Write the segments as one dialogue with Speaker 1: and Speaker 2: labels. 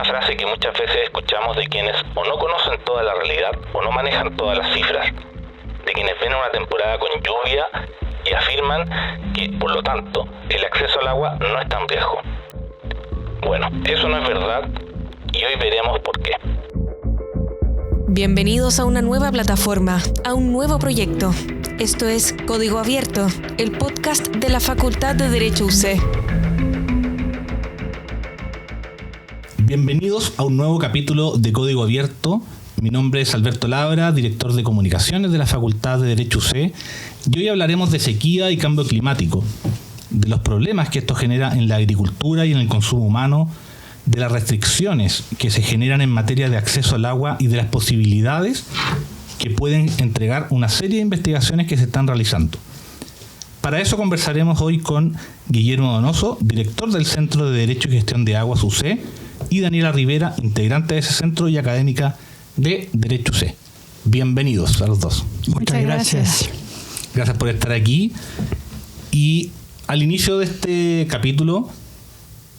Speaker 1: una frase que muchas veces escuchamos de quienes o no conocen toda la realidad o no manejan todas las cifras, de quienes ven una temporada con lluvia y afirman que, por lo tanto, el acceso al agua no es tan viejo. Bueno, eso no es verdad y hoy veremos por qué.
Speaker 2: Bienvenidos a una nueva plataforma, a un nuevo proyecto. Esto es Código Abierto, el podcast de la Facultad de Derecho UC.
Speaker 3: Bienvenidos a un nuevo capítulo de Código Abierto. Mi nombre es Alberto Labra, director de Comunicaciones de la Facultad de Derecho UC, y hoy hablaremos de sequía y cambio climático, de los problemas que esto genera en la agricultura y en el consumo humano, de las restricciones que se generan en materia de acceso al agua y de las posibilidades que pueden entregar una serie de investigaciones que se están realizando. Para eso conversaremos hoy con Guillermo Donoso, director del Centro de Derecho y Gestión de Aguas UC, y Daniela Rivera, integrante de ese centro y académica de Derecho UC. Bienvenidos a los dos.
Speaker 4: Muchas gracias.
Speaker 3: Gracias por estar aquí. Y al inicio de este capítulo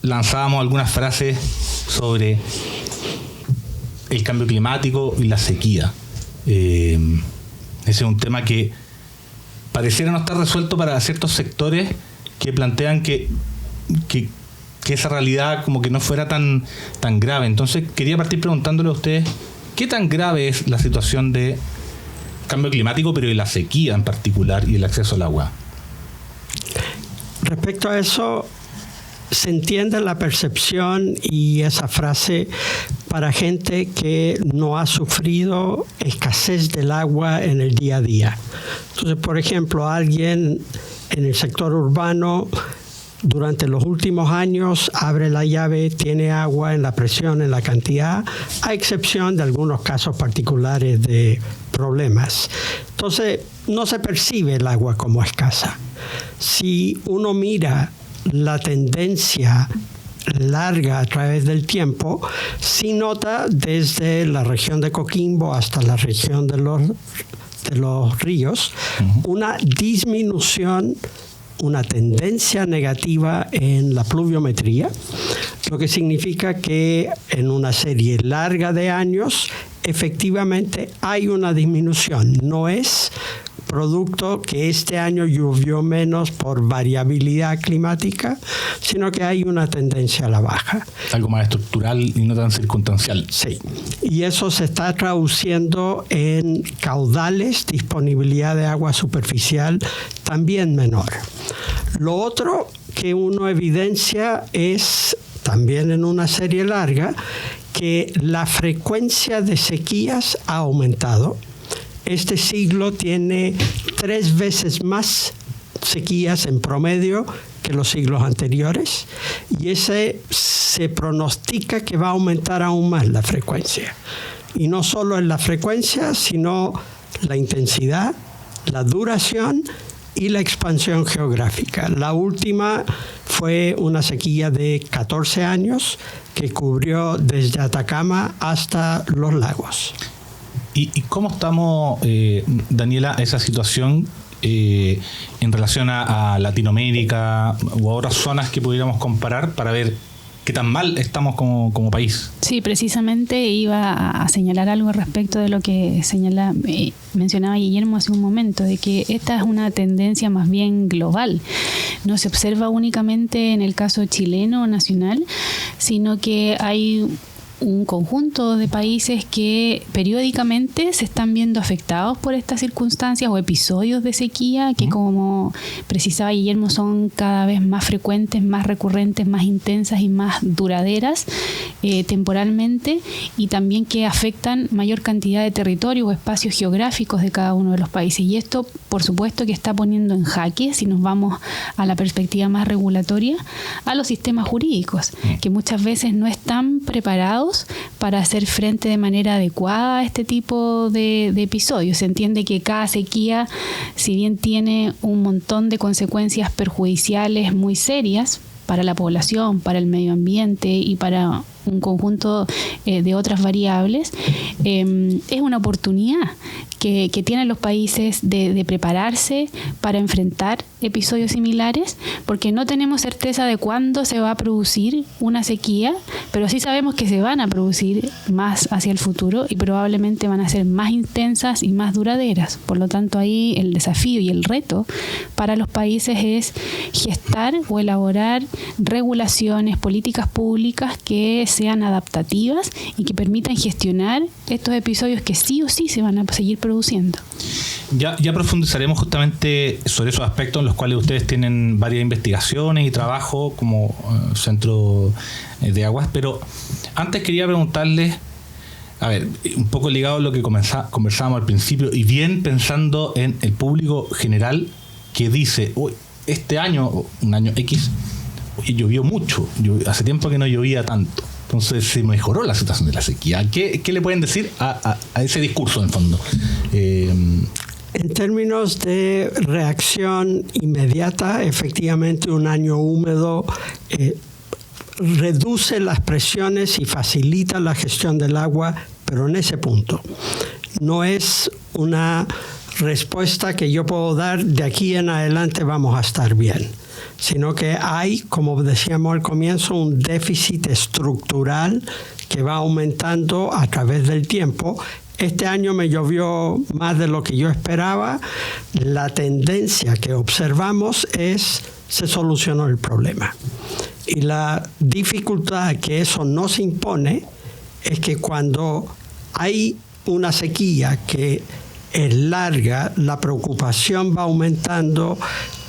Speaker 3: lanzábamos algunas frases sobre el cambio climático y la sequía. Ese es un tema que pareciera no estar resuelto para ciertos sectores que plantean que esa realidad como que no fuera tan grave. Entonces quería partir preguntándole a ustedes qué tan grave es la situación de cambio climático, pero de la sequía en particular y el acceso al agua.
Speaker 4: Respecto a eso, se entiende la percepción y esa frase para gente que no ha sufrido escasez del agua en el día a día. Entonces, por ejemplo, alguien en el sector urbano durante los últimos años abre la llave, tiene agua en la presión, en la cantidad, a excepción de algunos casos particulares de problemas. Entonces, no se percibe el agua como escasa. Si uno mira la tendencia larga a través del tiempo, sí nota desde la región de Coquimbo hasta la región de los ríos, una disminución, una tendencia negativa en la pluviometría, lo que significa que en una serie larga de años efectivamente hay una disminución. No es producto que este año llovió menos por variabilidad climática, sino que hay una tendencia a la baja.
Speaker 3: Algo más estructural y no tan circunstancial.
Speaker 4: Sí, y eso se está traduciendo en caudales, disponibilidad de agua superficial también menor. Lo otro que uno evidencia es, también en una serie larga, que la frecuencia de sequías ha aumentado. Este siglo tiene 3 veces más sequías en promedio que los siglos anteriores, y se pronostica que va a aumentar aún más la frecuencia. Y no solo en la frecuencia, sino la intensidad, la duración y la expansión geográfica. La última fue una sequía de 14 años que cubrió desde Atacama hasta los lagos.
Speaker 3: ¿Y cómo estamos, Daniela, esa situación en relación a Latinoamérica o a otras zonas que pudiéramos comparar para ver qué tan mal estamos como país?
Speaker 5: Sí, precisamente iba a señalar algo respecto de lo que mencionaba Guillermo hace un momento, de que esta es una tendencia más bien global. No se observa únicamente en el caso chileno o nacional, sino que hay un conjunto de países que periódicamente se están viendo afectados por estas circunstancias o episodios de sequía que, como precisaba Guillermo, son cada vez más frecuentes, más recurrentes, más intensas y más duraderas temporalmente, y también que afectan mayor cantidad de territorios o espacios geográficos de cada uno de los países. Y esto, por supuesto, que está poniendo en jaque, si nos vamos a la perspectiva más regulatoria, a los sistemas jurídicos, que muchas veces no están preparados para hacer frente de manera adecuada a este tipo de episodios. Se entiende que cada sequía, si bien tiene un montón de consecuencias perjudiciales muy serias para la población, para el medio ambiente y para un conjunto de otras variables, es una oportunidad que tienen los países de prepararse para enfrentar episodios similares, porque no tenemos certeza de cuándo se va a producir una sequía, pero sí sabemos que se van a producir más hacia el futuro y probablemente van a ser más intensas y más duraderas. Por lo tanto, ahí el desafío y el reto para los países es gestar o elaborar regulaciones, políticas públicas que sean adaptativas y que permitan gestionar estos episodios que sí o sí se van a seguir produciendo.
Speaker 3: Ya profundizaremos justamente sobre esos aspectos en los cuales ustedes tienen varias investigaciones y trabajo como centro de aguas, pero antes quería preguntarles, a ver, un poco ligado a lo que conversábamos al principio y bien pensando en el público general que dice, uy, este año, un año X, llovió mucho, hace tiempo que no llovía tanto. Entonces se mejoró la situación de la sequía. ¿Qué le pueden decir a ese discurso en el fondo?
Speaker 4: En términos de reacción inmediata, efectivamente un año húmedo reduce las presiones y facilita la gestión del agua, pero en ese punto. No es una respuesta que yo puedo dar de aquí en adelante vamos a estar bien, sino que hay, como decíamos al comienzo, un déficit estructural que va aumentando a través del tiempo. Este año me llovió más de lo que yo esperaba. La tendencia que observamos es se solucionó el problema. Y la dificultad que eso nos impone es que cuando hay una sequía que es larga, la preocupación va aumentando,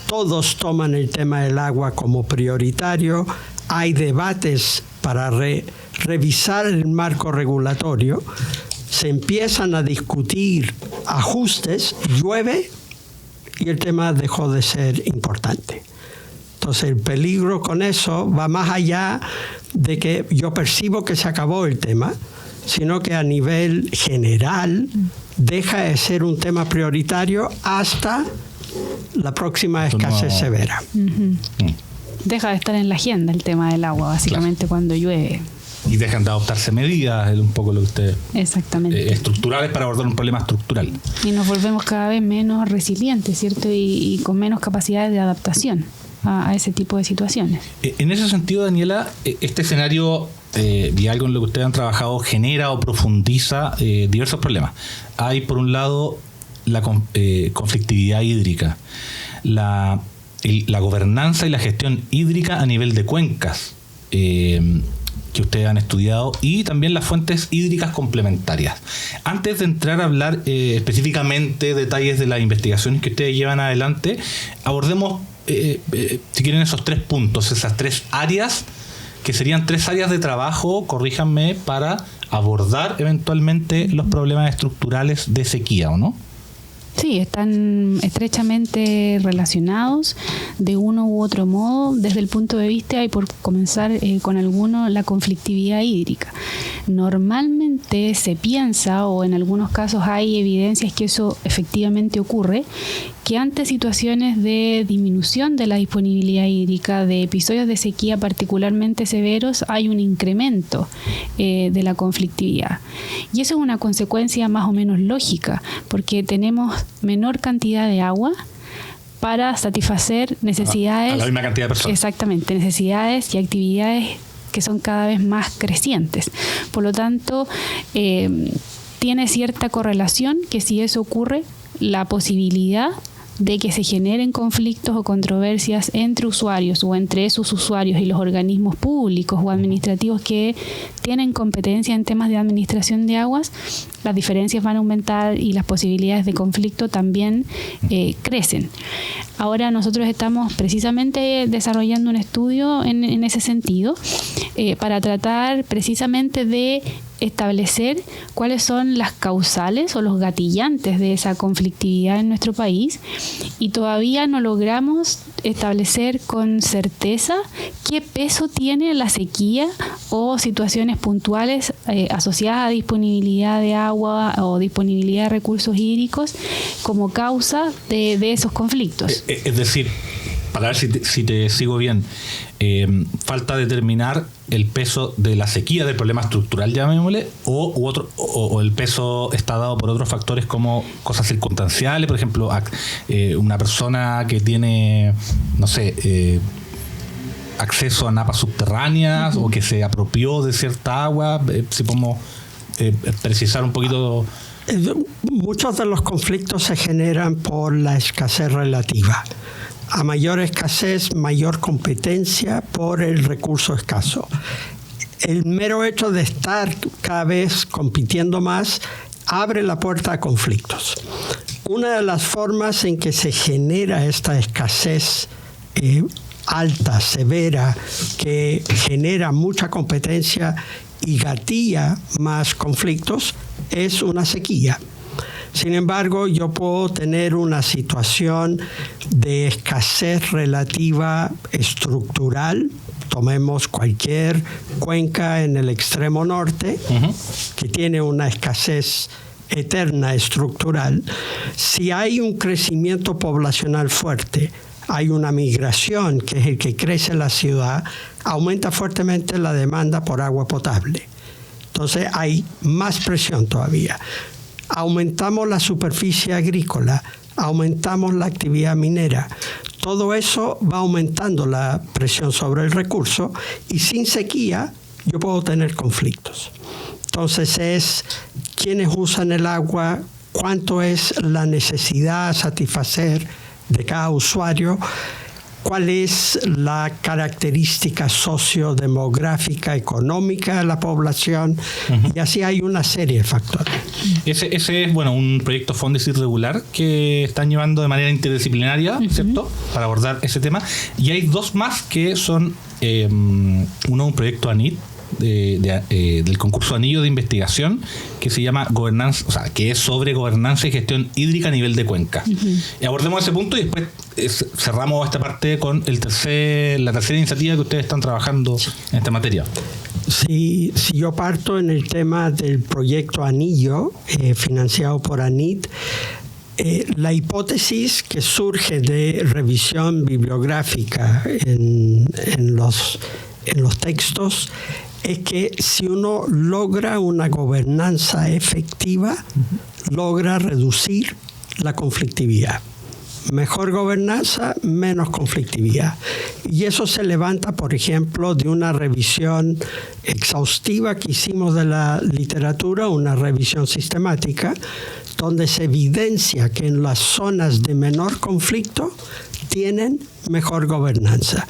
Speaker 4: todos toman el tema del agua como prioritario, hay debates para revisar el marco regulatorio, se empiezan a discutir ajustes, llueve y el tema dejó de ser importante. Entonces el peligro con eso va más allá de que yo percibo que se acabó el tema, sino que a nivel general deja de ser un tema prioritario hasta la próxima escasez severa.
Speaker 5: Uh-huh. Deja de estar en la agenda el tema del agua, básicamente, claro, cuando llueve.
Speaker 3: Y dejan de adoptarse medidas, es un poco lo que usted...
Speaker 5: Exactamente.
Speaker 3: Estructurales para abordar un problema estructural.
Speaker 5: Y nos volvemos cada vez menos resilientes, ¿cierto? Y con menos capacidades de adaptación a ese tipo de situaciones. En
Speaker 3: ese sentido, Daniela, este escenario y algo en lo que ustedes han trabajado genera o profundiza diversos problemas. Hay, por un lado, la conflictividad hídrica, la gobernanza y la gestión hídrica a nivel de cuencas, que ustedes han estudiado, y también las fuentes hídricas complementarias. Antes de entrar a hablar específicamente detalles de las investigaciones que ustedes llevan adelante, abordemos, si quieren, esos 3 puntos, esas 3 áreas, que serían 3 áreas de trabajo, corríjanme, para abordar eventualmente los problemas estructurales de sequía, ¿o no?
Speaker 5: Sí, están estrechamente relacionados de uno u otro modo desde el punto de vista, y por comenzar con alguno, la conflictividad hídrica. Normalmente se piensa, o en algunos casos hay evidencias que eso efectivamente ocurre, que ante situaciones de disminución de la disponibilidad hídrica, de episodios de sequía particularmente severos, hay un incremento de la conflictividad. Y eso es una consecuencia más o menos lógica, porque tenemos menor cantidad de agua para satisfacer necesidades...
Speaker 3: A la misma cantidad de personas.
Speaker 5: Exactamente, necesidades y actividades que son cada vez más crecientes. Por lo tanto, tiene cierta correlación que si eso ocurre, la posibilidad de que se generen conflictos o controversias entre usuarios o entre esos usuarios y los organismos públicos o administrativos que tienen competencia en temas de administración de aguas, las diferencias van a aumentar y las posibilidades de conflicto también crecen. Ahora nosotros estamos precisamente desarrollando un estudio en ese sentido para tratar precisamente de establecer cuáles son las causales o los gatillantes de esa conflictividad en nuestro país, y todavía no logramos establecer con certeza qué peso tiene la sequía o situaciones puntuales asociadas a disponibilidad de agua o disponibilidad de recursos hídricos como causa de esos conflictos.
Speaker 3: Es decir, para ver si te sigo bien, falta determinar el peso de la sequía, del problema estructural, llamémosle, o el peso está dado por otros factores como cosas circunstanciales, por ejemplo, una persona que tiene, no sé, acceso a napas subterráneas, o que se apropió de cierta agua, si podemos precisar un poquito.
Speaker 4: Muchos de los conflictos se generan por la escasez relativa. A mayor escasez, mayor competencia por el recurso escaso. El mero hecho de estar cada vez compitiendo más abre la puerta a conflictos. Una de las formas en que se genera esta escasez alta, severa, que genera mucha competencia y gatilla más conflictos, es una sequía. Sin embargo, yo puedo tener una situación de escasez relativa estructural. Tomemos cualquier cuenca en el extremo norte, que tiene una escasez eterna estructural. Si hay un crecimiento poblacional fuerte, hay una migración, que es el que crece en la ciudad, aumenta fuertemente la demanda por agua potable. Entonces hay más presión todavía. Aumentamos la superficie agrícola, aumentamos la actividad minera. Todo eso va aumentando la presión sobre el recurso, y sin sequía yo puedo tener conflictos. Entonces es quiénes usan el agua, cuánto es la necesidad a satisfacer de cada usuario, cuál es la característica sociodemográfica, económica de la población, y así hay una serie de factores.
Speaker 3: Ese es, bueno, un proyecto Fondesit regular que están llevando de manera interdisciplinaria, ¿cierto?, para abordar ese tema. Y hay dos más que son, uno un proyecto ANIT, del concurso Anillo de Investigación, que se llama Gobernanza, o sea, que es sobre gobernanza y gestión hídrica a nivel de cuenca. Y abordemos ese punto y después cerramos esta parte con la tercera iniciativa que ustedes están trabajando en esta materia.
Speaker 4: Si yo parto en el tema del proyecto Anillo, financiado por ANIT, la hipótesis que surge de revisión bibliográfica en los textos es que si uno logra una gobernanza efectiva, logra reducir la conflictividad. Mejor gobernanza, menos conflictividad. Y eso se levanta, por ejemplo, de una revisión exhaustiva que hicimos de la literatura, una revisión sistemática, donde se evidencia que en las zonas de menor conflicto tienen mejor gobernanza.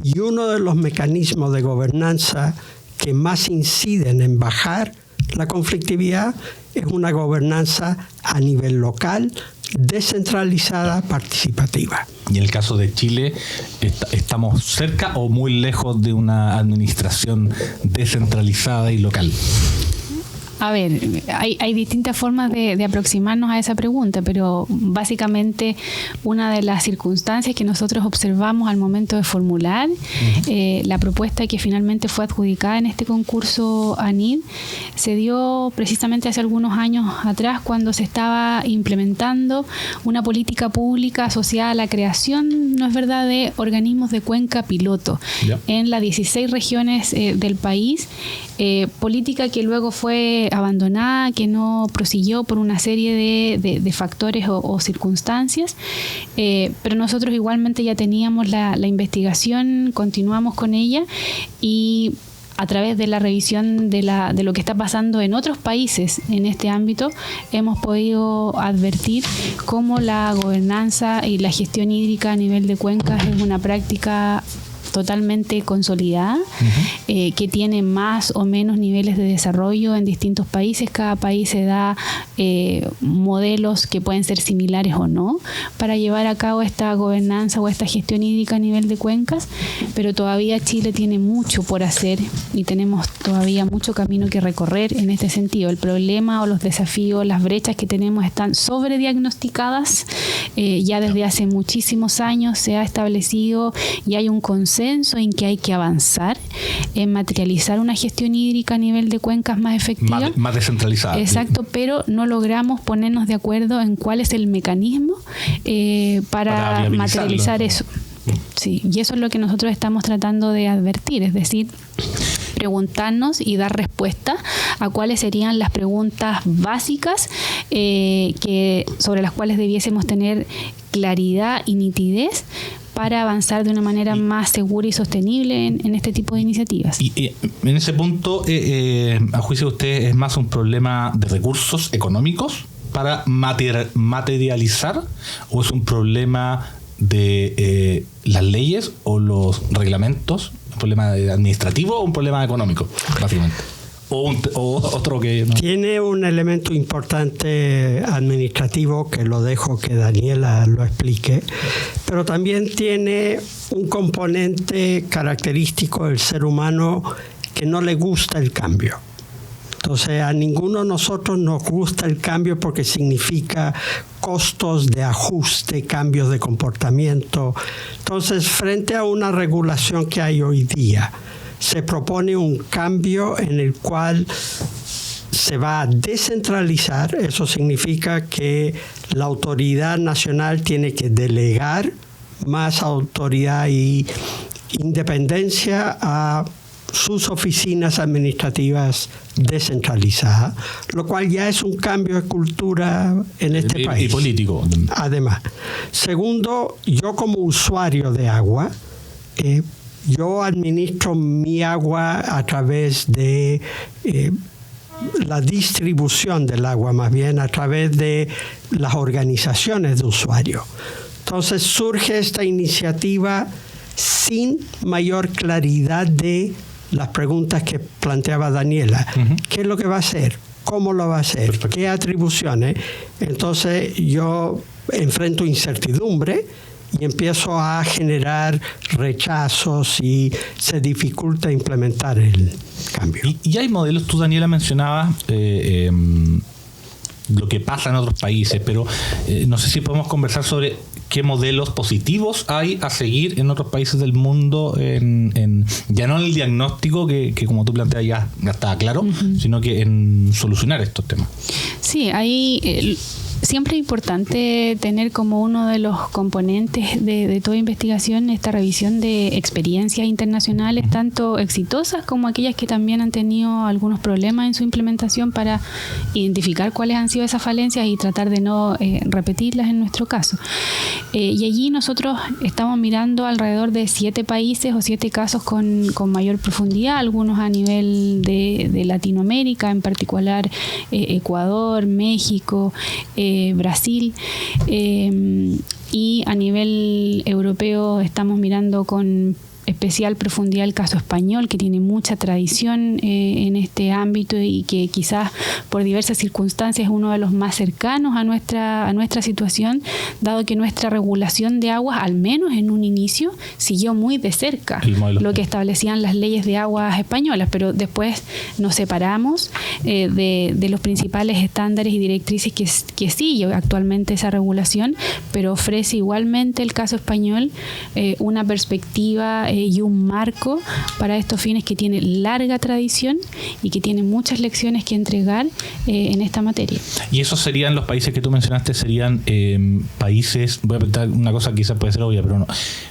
Speaker 4: Y uno de los mecanismos de gobernanza que más inciden en bajar la conflictividad es una gobernanza a nivel local, descentralizada, participativa.
Speaker 3: Y en el caso de Chile, ¿estamos cerca o muy lejos de una administración descentralizada y local?
Speaker 5: A ver, hay distintas formas de aproximarnos a esa pregunta, pero básicamente una de las circunstancias que nosotros observamos al momento de formular la propuesta que finalmente fue adjudicada en este concurso ANID se dio precisamente hace algunos años atrás, cuando se estaba implementando una política pública asociada a la creación, no es verdad, de organismos de cuenca piloto en las 16 regiones del país, política que luego fue abandonada, que no prosiguió por una serie de factores o circunstancias, pero nosotros igualmente ya teníamos la investigación, continuamos con ella, y a través de la revisión de lo que está pasando en otros países en este ámbito, hemos podido advertir cómo la gobernanza y la gestión hídrica a nivel de cuencas es una práctica totalmente consolidada, que tiene más o menos niveles de desarrollo en distintos países. Cada país se da modelos que pueden ser similares o no para llevar a cabo esta gobernanza o esta gestión hídrica a nivel de cuencas, pero todavía Chile tiene mucho por hacer y tenemos todavía mucho camino que recorrer en este sentido. El problema o los desafíos, las brechas que tenemos están sobrediagnosticadas, ya desde hace muchísimos años se ha establecido y hay un consenso en que hay que avanzar en materializar una gestión hídrica a nivel de cuencas más efectiva.
Speaker 3: Más descentralizada.
Speaker 5: Exacto, pero no logramos ponernos de acuerdo en cuál es el mecanismo para materializar eso. Sí, y eso es lo que nosotros estamos tratando de advertir, es decir, preguntarnos y dar respuesta a cuáles serían las preguntas básicas sobre las cuales debiésemos tener claridad y nitidez para avanzar de una manera más segura y sostenible en este tipo de iniciativas.
Speaker 3: Y en ese punto, a juicio de usted, ¿es más un problema de recursos económicos para materializar, o es un problema de las leyes o los reglamentos, un problema administrativo o un problema económico, básicamente? O otro que no.
Speaker 4: Tiene un elemento importante administrativo que lo dejo que Daniela lo explique, pero también tiene un componente característico del ser humano que no le gusta el cambio. Entonces, a ninguno de nosotros nos gusta el cambio porque significa costos de ajuste, cambios de comportamiento. Entonces, frente a una regulación que hay hoy día, se propone un cambio en el cual se va a descentralizar. Eso significa que la autoridad nacional tiene que delegar más autoridad y independencia a sus oficinas administrativas descentralizadas, lo cual ya es un cambio de cultura en este país.
Speaker 3: Y político.
Speaker 4: Además. Segundo, yo como usuario de agua, yo administro mi agua a través de la distribución del agua, más bien a través de las organizaciones de usuarios. Entonces surge esta iniciativa sin mayor claridad de las preguntas que planteaba Daniela. Uh-huh. ¿Qué es lo que va a hacer? ¿Cómo lo va a hacer? Perfecto. ¿Qué atribuciones? Entonces yo enfrento incertidumbre y empiezo a generar rechazos y se dificulta implementar el cambio.
Speaker 3: Y hay modelos, tú Daniela mencionabas lo que pasa en otros países, pero no sé si podemos conversar sobre qué modelos positivos hay a seguir en otros países del mundo, ya no en el diagnóstico, que como tú planteas ya estaba claro, uh-huh, sino que en solucionar estos temas.
Speaker 5: Sí, hay... Siempre es importante tener como uno de los componentes de toda investigación esta revisión de experiencias internacionales, tanto exitosas como aquellas que también han tenido algunos problemas en su implementación, para identificar cuáles han sido esas falencias y tratar de no repetirlas en nuestro caso. Y allí nosotros estamos mirando alrededor de 7 países o 7 casos con mayor profundidad, algunos a nivel de Latinoamérica, en particular Ecuador, México, Brasil, y a nivel europeo estamos mirando con especial profundidad el caso español, que tiene mucha tradición en este ámbito y que quizás por diversas circunstancias es uno de los más cercanos a nuestra situación, dado que nuestra regulación de aguas, al menos en un inicio, siguió muy de cerca lo que establecían las leyes de aguas españolas, pero después nos separamos de los principales estándares y directrices que sigue actualmente esa regulación, pero ofrece igualmente el caso español una perspectiva y un marco para estos fines que tiene larga tradición y que tiene muchas lecciones que entregar en esta materia.
Speaker 3: Y esos serían los países que tú mencionaste, serían países, voy a preguntar una cosa que quizás puede ser obvia, pero no,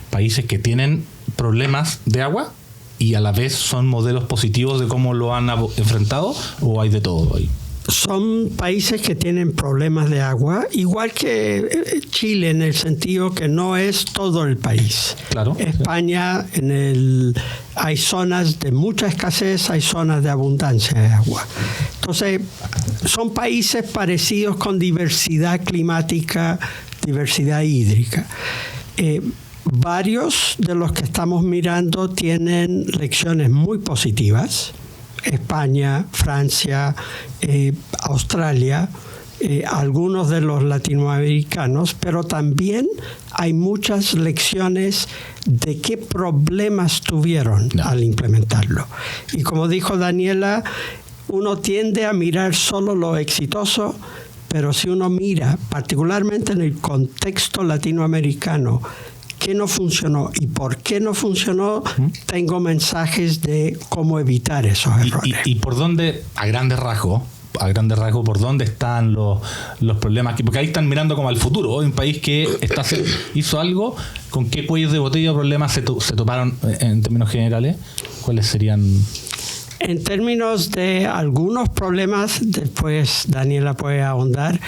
Speaker 3: países que tienen problemas de agua y a la vez son modelos positivos de cómo lo han enfrentado, ¿o hay de todo ahí?
Speaker 4: Son países que tienen problemas de agua, igual que Chile, en el sentido que no es todo el país.
Speaker 3: Claro.
Speaker 4: España, hay zonas de mucha escasez, hay zonas de abundancia de agua. Entonces, son países parecidos con diversidad climática, diversidad hídrica. Varios de los que estamos mirando tienen lecciones muy positivas. España, Francia, Australia, algunos de los latinoamericanos, pero también hay muchas lecciones de qué problemas tuvieron al implementarlo. Y como dijo Daniela, uno tiende a mirar solo lo exitoso, pero si uno mira, particularmente en el contexto latinoamericano, qué no funcionó y por qué no funcionó, tengo mensajes de cómo evitar esos errores.
Speaker 3: ¿Y por dónde, a grandes rasgos, a grandes rasgos por dónde están los problemas, porque ahí están mirando como al futuro. Hoy un país que hizo algo, ¿con qué cuellos de botella o problemas se toparon en términos generales? ¿Cuáles serían?
Speaker 4: En términos de algunos problemas, después Daniela puede ahondar.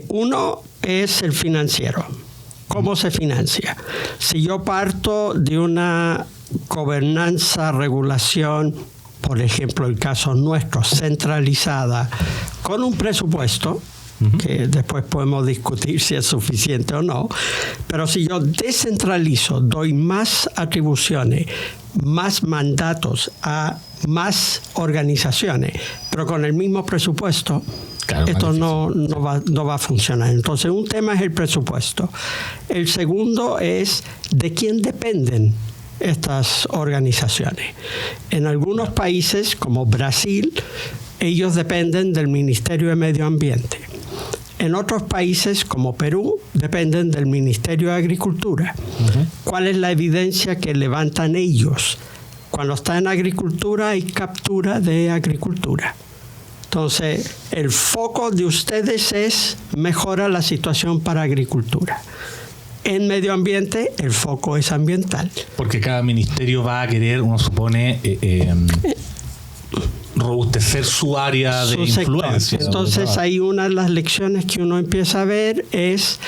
Speaker 4: Uno es el financiero. ¿Cómo se financia? Si yo parto de una gobernanza, regulación, por ejemplo, el caso nuestro, centralizada, con un presupuesto, que después podemos discutir si es suficiente o no, pero si yo descentralizo, doy más atribuciones, más mandatos a más organizaciones, pero con el mismo presupuesto, claro, esto no va a funcionar. Entonces, un tema es el presupuesto. El segundo es de quién dependen estas organizaciones. En algunos países, como Brasil, ellos dependen del Ministerio de Medio Ambiente. En otros países, como Perú, dependen del Ministerio de Agricultura. ¿Cuál es la evidencia que levantan ellos? Cuando está en agricultura hay captura de agricultura. Entonces, el foco de ustedes es mejorar la situación para agricultura. En medio ambiente, el foco es ambiental.
Speaker 3: Porque cada ministerio va a querer, uno supone, robustecer su área de influencia.
Speaker 4: Entonces, ahí una de las lecciones que uno empieza a ver es: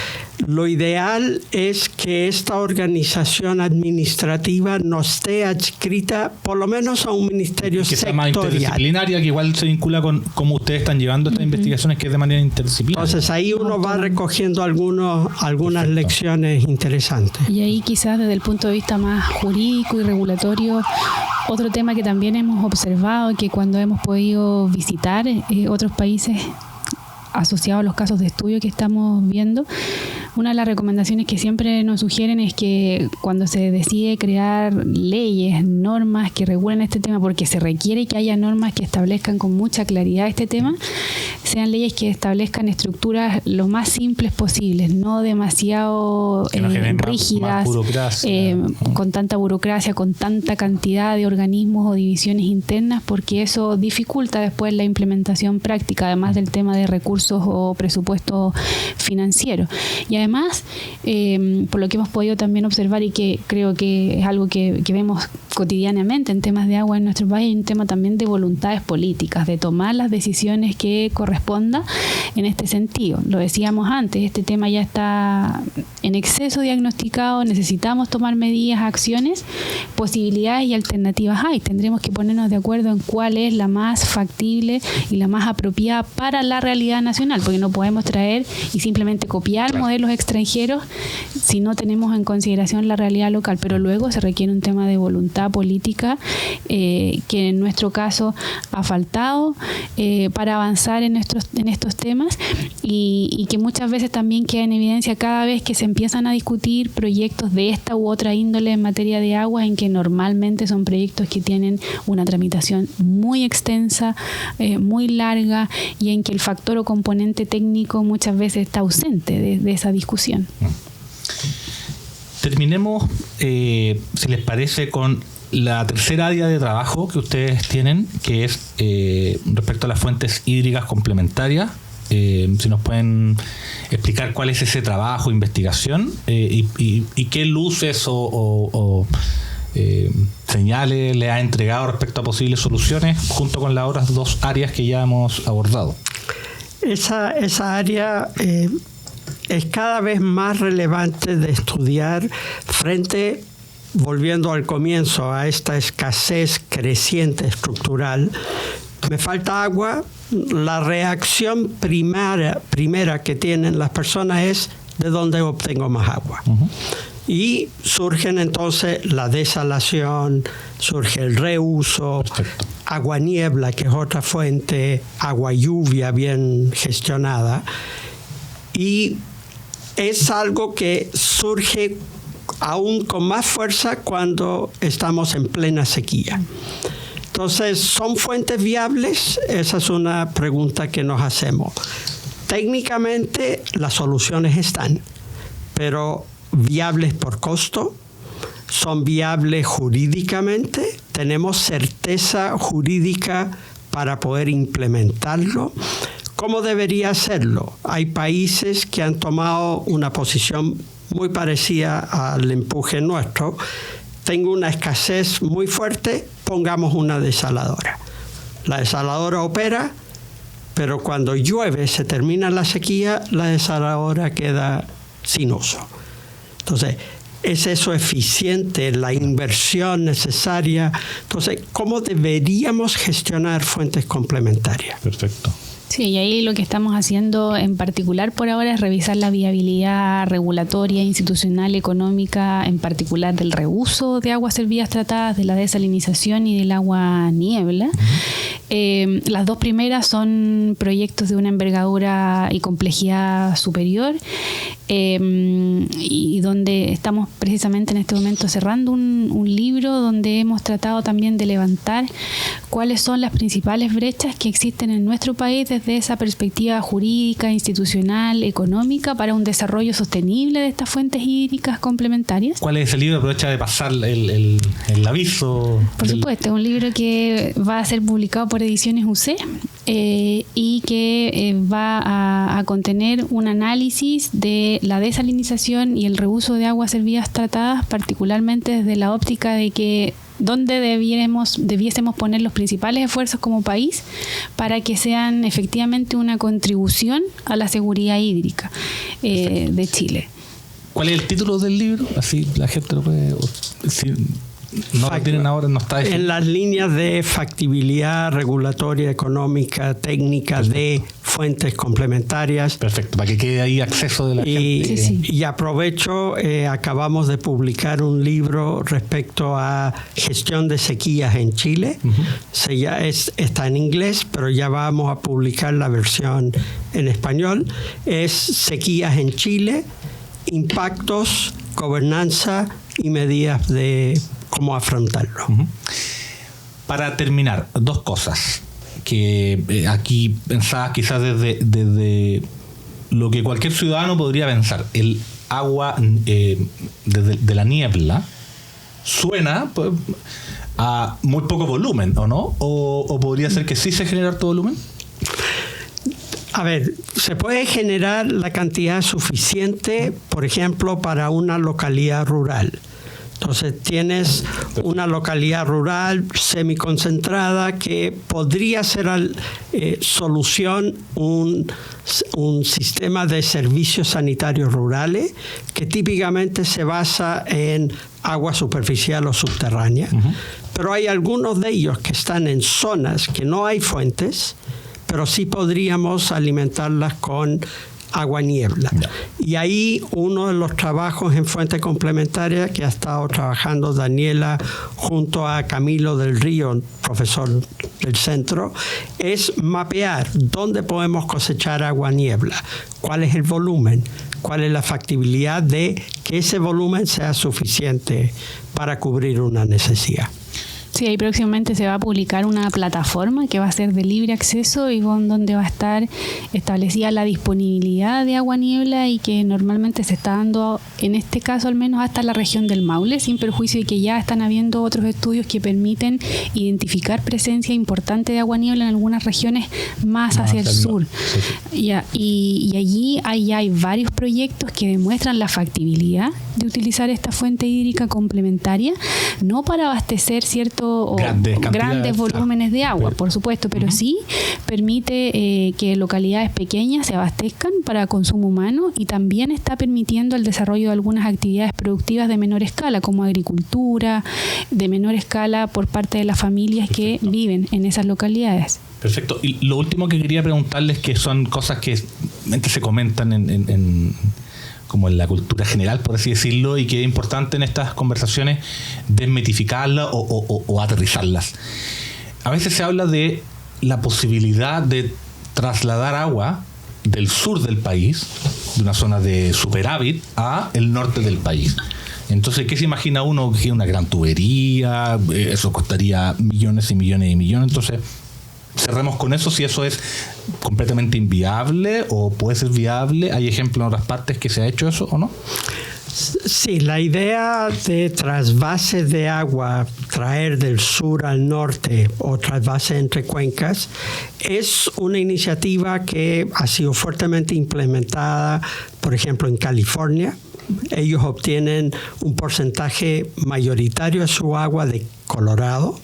Speaker 4: lo ideal es que esta organización administrativa no esté adscrita por lo menos a un ministerio
Speaker 3: que sea
Speaker 4: sectorial.
Speaker 3: Más interdisciplinaria, que igual se vincula con cómo ustedes están llevando estas investigaciones, que es de manera interdisciplinaria.
Speaker 4: Entonces ahí uno va recogiendo algunas lecciones interesantes.
Speaker 5: Y ahí quizás desde el punto de vista más jurídico y regulatorio, otro tema que también hemos observado, que cuando hemos podido visitar otros países asociados a los casos de estudio que estamos viendo, una de las recomendaciones que siempre nos sugieren es que cuando se decide crear leyes, normas que regulen este tema, porque se requiere que haya normas que establezcan con mucha claridad este tema, sean leyes que establezcan estructuras lo más simples posibles, no demasiado rígidas, con tanta burocracia, con tanta cantidad de organismos o divisiones internas, porque eso dificulta después la implementación práctica, además del tema de recursos o presupuesto financiero. Y además, por lo que hemos podido también observar, y que creo que es algo que vemos cotidianamente en temas de agua en nuestro país, hay un tema también de voluntades políticas, de tomar las decisiones que corresponda en este sentido. Lo decíamos antes, este tema ya está en exceso diagnosticado, necesitamos tomar medidas, acciones, posibilidades y alternativas hay. Tendremos que ponernos de acuerdo en cuál es la más factible y la más apropiada para la realidad nacional, porque no podemos traer y simplemente copiar modelos extranjeros si no tenemos en consideración la realidad local, pero luego se requiere un tema de voluntad política que en nuestro caso ha faltado para avanzar en estos temas y que muchas veces también queda en evidencia cada vez que se empiezan a discutir proyectos de esta u otra índole en materia de agua, en que normalmente son proyectos que tienen una tramitación muy extensa, muy larga, y en que el factor o componente técnico muchas veces está ausente de esa discusión.
Speaker 3: Terminemos, si les parece, con la tercera área de trabajo que ustedes tienen, que es respecto a las fuentes hídricas complementarias. Si nos pueden explicar cuál es ese trabajo, investigación, y qué luces o señales le ha entregado respecto a posibles soluciones, junto con las otras dos áreas que ya hemos abordado.
Speaker 4: Esa área es cada vez más relevante de estudiar frente, volviendo al comienzo, a esta escasez creciente estructural. Me falta agua. La reacción primera que tienen las personas es: ¿de dónde obtengo más agua? Y surgen entonces la desalación, surge el reuso, agua niebla, que es otra fuente, agua lluvia bien gestionada. Y es algo que surge aún con más fuerza cuando estamos en plena sequía. Entonces, ¿son fuentes viables? Esa es una pregunta que nos hacemos. Técnicamente, las soluciones están, pero ¿viables por costo? ¿Son viables jurídicamente? ¿Tenemos certeza jurídica para poder implementarlo. ¿Cómo debería hacerlo? Hay países que han tomado una posición muy parecida al empuje nuestro. Tengo una escasez muy fuerte, pongamos una desaladora. La desaladora opera, pero cuando llueve, se termina la sequía, la desaladora queda sin uso. Entonces, ¿es eso eficiente, la inversión necesaria? Entonces, ¿cómo deberíamos gestionar fuentes complementarias?
Speaker 3: Perfecto.
Speaker 5: Sí, y ahí lo que estamos haciendo en particular por ahora es revisar la viabilidad regulatoria, institucional, económica, en particular del reuso de aguas servidas tratadas, de la desalinización y del agua niebla. Las dos primeras son proyectos de una envergadura y complejidad superior, y donde estamos precisamente en este momento cerrando un libro donde hemos tratado también de levantar cuáles son las principales brechas que existen en nuestro país desde esa perspectiva jurídica, institucional, económica, para un desarrollo sostenible de estas fuentes hídricas complementarias.
Speaker 3: ¿Cuál es el libro? Aprovecha de pasar el aviso.
Speaker 5: Por supuesto, es un libro que va a ser publicado por Ediciones UC y que va a contener un análisis de la desalinización y el reuso de aguas servidas tratadas, particularmente desde la óptica de que dónde debiésemos poner los principales esfuerzos como país para que sean efectivamente una contribución a la seguridad hídrica de Chile.
Speaker 3: ¿Cuál es el título del libro? Así la gente lo puede... Si no lo tienen ahora, no está...
Speaker 4: En las líneas de factibilidad regulatoria, económica, técnica. Perfecto. De fuentes complementarias.
Speaker 3: Perfecto, para que quede ahí acceso de la gente.
Speaker 5: Sí.
Speaker 4: Y aprovecho, acabamos de publicar un libro respecto a gestión de sequías en Chile. Está en inglés, pero ya vamos a publicar la versión en español. Es Sequías en Chile, impactos, gobernanza y medidas de cómo afrontarlo.
Speaker 3: Para terminar, dos cosas que aquí pensadas quizás desde lo que cualquier ciudadano podría pensar. El agua de la niebla suena pues, a muy poco volumen, ¿o no? ¿O podría ser que sí se genera todo volumen?
Speaker 4: A ver, se puede generar la cantidad suficiente, por ejemplo, para una localidad rural. Entonces tienes una localidad rural semiconcentrada que podría ser solución un sistema de servicios sanitarios rurales que típicamente se basa en agua superficial o subterránea. Pero hay algunos de ellos que están en zonas que no hay fuentes, pero sí podríamos alimentarlas con agua niebla. Y ahí uno de los trabajos en fuente complementaria que ha estado trabajando Daniela junto a Camilo del Río, profesor del centro, es mapear dónde podemos cosechar agua niebla, cuál es el volumen, cuál es la factibilidad de que ese volumen sea suficiente para cubrir una necesidad.
Speaker 5: Sí, ahí próximamente se va a publicar una plataforma que va a ser de libre acceso y donde va a estar establecida la disponibilidad de agua niebla y que normalmente se está dando, en este caso al menos, hasta la región del Maule, sin perjuicio de que ya están habiendo otros estudios que permiten identificar presencia importante de agua niebla en algunas regiones más hacia el sur. Sí. Y allí hay varios proyectos que demuestran la factibilidad de utilizar esta fuente hídrica complementaria, no para abastecer grandes volúmenes de agua, por supuesto, pero sí permite que localidades pequeñas se abastezcan para consumo humano y también está permitiendo el desarrollo de algunas actividades productivas de menor escala, como agricultura, de menor escala por parte de las familias que viven en esas localidades.
Speaker 3: Perfecto. Y lo último que quería preguntarles, que son cosas que se comentan como en la cultura general, por así decirlo, y que es importante en estas conversaciones desmitificarlas o aterrizarlas. A veces se habla de la posibilidad de trasladar agua del sur del país, de una zona de superávit, a el norte del país. Entonces, ¿qué se imagina uno? Que una gran tubería, eso costaría millones y millones y millones. Entonces, cerremos con eso, si eso es completamente inviable o puede ser viable. ¿Hay ejemplos en otras partes que se ha hecho eso o no?
Speaker 4: Sí, la idea de trasvases de agua, traer del sur al norte o trasvases entre cuencas, es una iniciativa que ha sido fuertemente implementada, por ejemplo, en California. Ellos obtienen un porcentaje mayoritario de su agua de Colorado.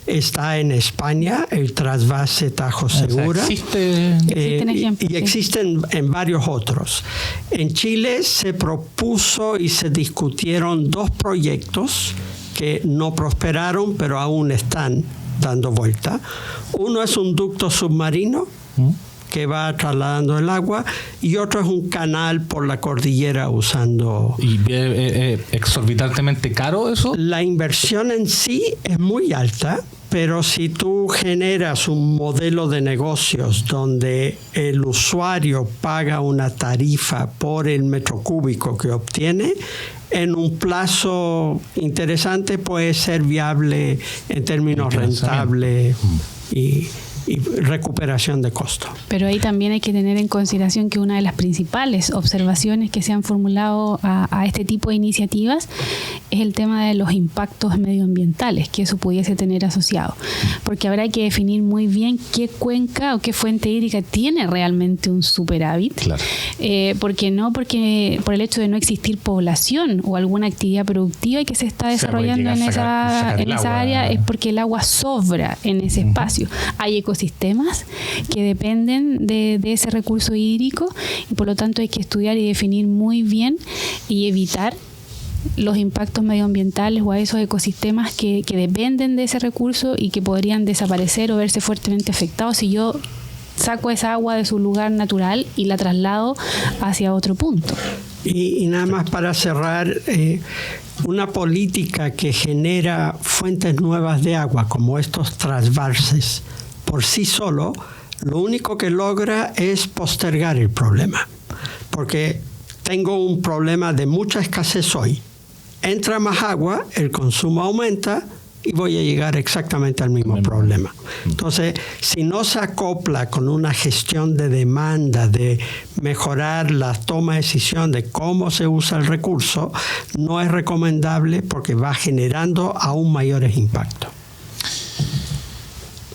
Speaker 4: Está en España el trasvase Tajo Segura.
Speaker 5: Existen ejemplos,
Speaker 4: y existen en varios otros. En Chile se propuso y se discutieron 2 proyectos que no prosperaron, pero aún están dando vuelta. Uno es un ducto submarino que va trasladando el agua, y otro es un canal por la cordillera usando...
Speaker 3: ¿Y exorbitantemente caro eso?
Speaker 4: La inversión en sí es muy alta, pero si tú generas un modelo de negocios donde el usuario paga una tarifa por el metro cúbico que obtiene, en un plazo interesante puede ser viable en términos rentables y recuperación de costo.
Speaker 5: Pero ahí también hay que tener en consideración que una de las principales observaciones que se han formulado a este tipo de iniciativas es el tema de los impactos medioambientales que eso pudiese tener asociado. Porque habrá que definir muy bien qué cuenca o qué fuente hídrica tiene realmente un superávit.
Speaker 3: Claro.
Speaker 5: Porque por el hecho de no existir población o alguna actividad productiva que se está desarrollando en esa área, es porque el agua sobra en ese espacio. Hay ecosistemas que dependen de ese recurso hídrico, y por lo tanto hay que estudiar y definir muy bien y evitar los impactos medioambientales o a esos ecosistemas que dependen de ese recurso y que podrían desaparecer o verse fuertemente afectados si yo saco esa agua de su lugar natural y la traslado hacia otro punto.
Speaker 4: Y nada más para cerrar, una política que genera fuentes nuevas de agua, como estos trasvases, por sí solo, lo único que logra es postergar el problema. Porque tengo un problema de mucha escasez hoy. Entra más agua, el consumo aumenta y voy a llegar exactamente al mismo problema. Entonces, si no se acopla con una gestión de demanda, de mejorar la toma de decisión de cómo se usa el recurso, no es recomendable porque va generando aún mayores impactos.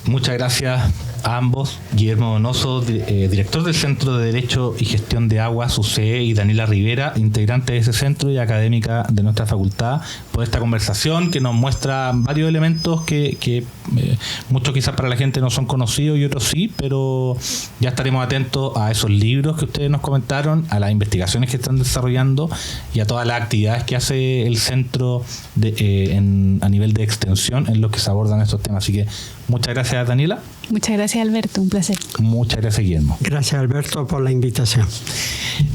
Speaker 3: Muchas gracias a ambos, Guillermo Donoso, director del Centro de Derecho y Gestión de Aguas, UCE, y Daniela Rivera, integrante de ese centro y académica de nuestra facultad, por esta conversación que nos muestra varios elementos que muchos quizás para la gente no son conocidos y otros sí, pero ya estaremos atentos a esos libros que ustedes nos comentaron, a las investigaciones que están desarrollando y a todas las actividades que hace el centro a nivel de extensión en los que se abordan estos temas. Así que muchas gracias, Daniela.
Speaker 5: Muchas gracias, Alberto, un placer.
Speaker 3: Muchas gracias, Guillermo.
Speaker 4: Gracias, Alberto, por la invitación.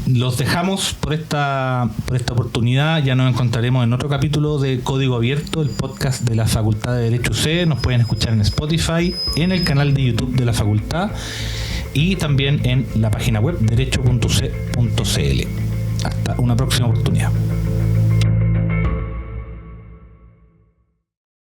Speaker 3: Los dejamos por esta oportunidad. Ya nos encontraremos en otro capítulo de Código Abierto, el podcast de la Facultad de Derecho UC. Nos pueden escuchar en Spotify, en el canal de YouTube de la facultad y también en la página web derecho.uc.cl. Hasta una próxima oportunidad.